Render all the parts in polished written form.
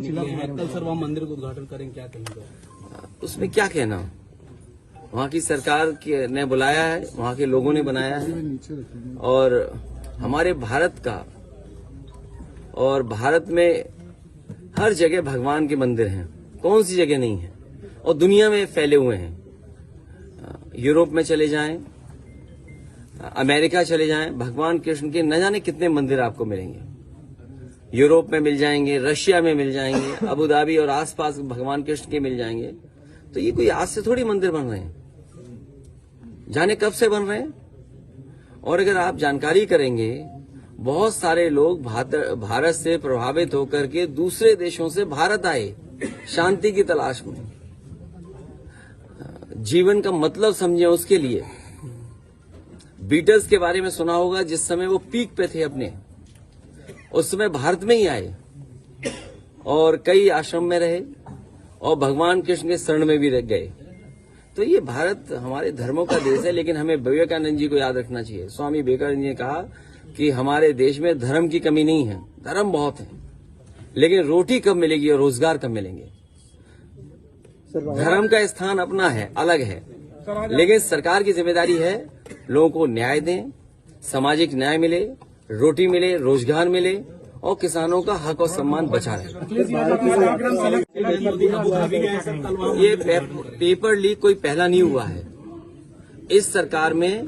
निकले हैं। कल सर वहाँ मंदिर का उद्घाटन करेंगे, क्या कहेंगे? उसमें क्या कहना, वहाँ की सरकार ने बुलाया है, वहाँ के लोगों ने बनाया है। और हमारे भारत का, और भारत में हर जगह भगवान के मंदिर हैं, कौन सी जगह नहीं है, और दुनिया में फैले हुए हैं। यूरोप में चले जाएं, अमेरिका चले जाएं, भगवान कृष्ण के न जाने कितने मंदिर आपको मिलेंगे। यूरोप में मिल जाएंगे, रशिया में मिल जाएंगे, अबू धाबी और आसपास भगवान कृष्ण के मिल जाएंगे। तो ये कोई आज से थोड़ी मंदिर बन रहे हैं, जाने कब से बन रहे हैं। और अगर आप जानकारी करेंगे, बहुत सारे लोग भारत से प्रभावित होकर के दूसरे देशों से भारत आए शांति की तलाश में, जीवन का मतलब समझे उसके लिए। बीटल्स के बारे में सुना होगा, जिस समय वो पीक पे थे अपने, उस समय भारत में ही आए और कई आश्रम में रहे और भगवान कृष्ण के शरण में भी रह गए। तो ये भारत हमारे धर्मों का देश है, लेकिन हमें विवेकानंद जी को याद रखना चाहिए। स्वामी विवेकानंद जी ने कहा कि हमारे देश में धर्म की कमी नहीं है, धर्म बहुत है, लेकिन रोटी कब मिलेगी और रोजगार कब मिलेंगे। धर्म का स्थान अपना है, अलग है, लेकिन सरकार की जिम्मेदारी है लोगों को न्याय दें, सामाजिक न्याय मिले, रोटी मिले, रोजगार मिले और किसानों का हक और सम्मान बचा रहे। ये पेपर लीक कोई पहला नहीं हुआ है। इस सरकार में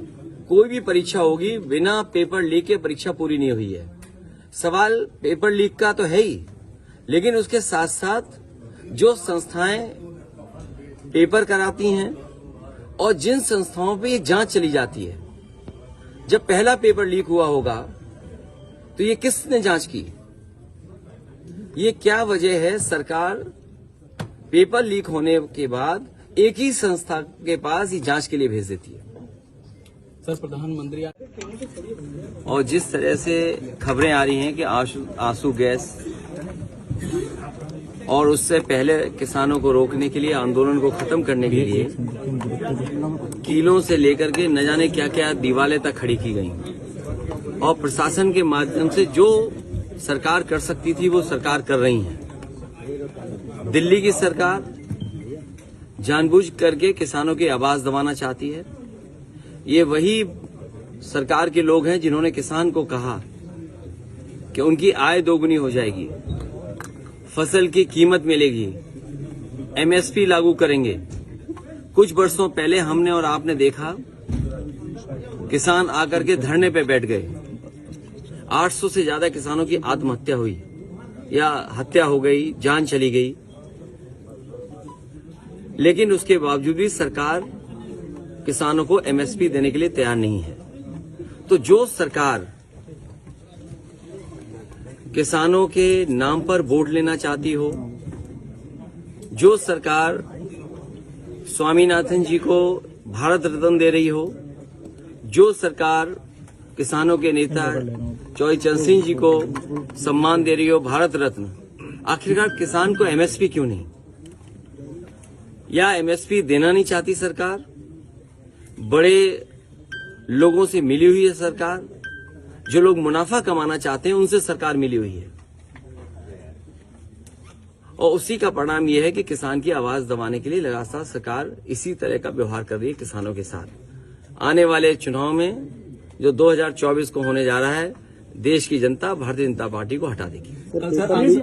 कोई भी परीक्षा होगी, बिना पेपर लीक के परीक्षा पूरी नहीं हुई है। सवाल पेपर लीक का तो है ही, लेकिन उसके साथ साथ जो संस्थाएं पेपर कराती हैं और जिन संस्थाओं पे ये जांच चली जाती है, जब पहला पेपर लीक हुआ होगा तो ये किसने जांच की? ये क्या वजह है सरकार पेपर लीक होने के बाद एक ही संस्था के पास ये जांच के लिए भेज देती है? सर प्रधानमंत्री और जिस तरह से खबरें आ रही हैं कि आंसू गैस और उससे पहले किसानों को रोकने के लिए, आंदोलन को खत्म करने के लिए कीलों से लेकर के न जाने क्या क्या दीवारें तक खड़ी की गई, और प्रशासन के माध्यम से जो सरकार कर सकती थी वो सरकार कर रही है। दिल्ली की सरकार जानबूझ करके किसानों की आवाज दबाना चाहती है। ये वही सरकार के लोग हैं जिन्होंने किसान को कहा कि उनकी आय दोगुनी हो जाएगी, फसल की कीमत मिलेगी, एमएसपी लागू करेंगे। कुछ वर्षों पहले हमने और आपने देखा, किसान आकर के धरने पे बैठ गए। 800 से ज्यादा किसानों की आत्महत्या हुई या हत्या हो गई, जान चली गई, लेकिन उसके बावजूद भी सरकार किसानों को एमएसपी देने के लिए तैयार नहीं है। तो जो सरकार किसानों के नाम पर वोट लेना चाहती हो, जो सरकार स्वामीनाथन जी को भारत रत्न दे रही हो, जो सरकार किसानों के नेता चौधरी चरण सिंह जी को सम्मान दे रही हो, भारत रत्न, आखिरकार किसान को एमएसपी क्यों नहीं? या एमएसपी देना नहीं चाहती सरकार? बड़े लोगों से मिली हुई है सरकार, जो लोग मुनाफा कमाना चाहते हैं उनसे सरकार मिली हुई है, और उसी का परिणाम यह है कि किसान की आवाज दबाने के लिए लगातार सरकार इसी तरह का व्यवहार कर रही है किसानों के साथ। आने वाले चुनाव में जो 2024 को होने जा रहा है, देश की जनता भारतीय जनता पार्टी को हटा देगी।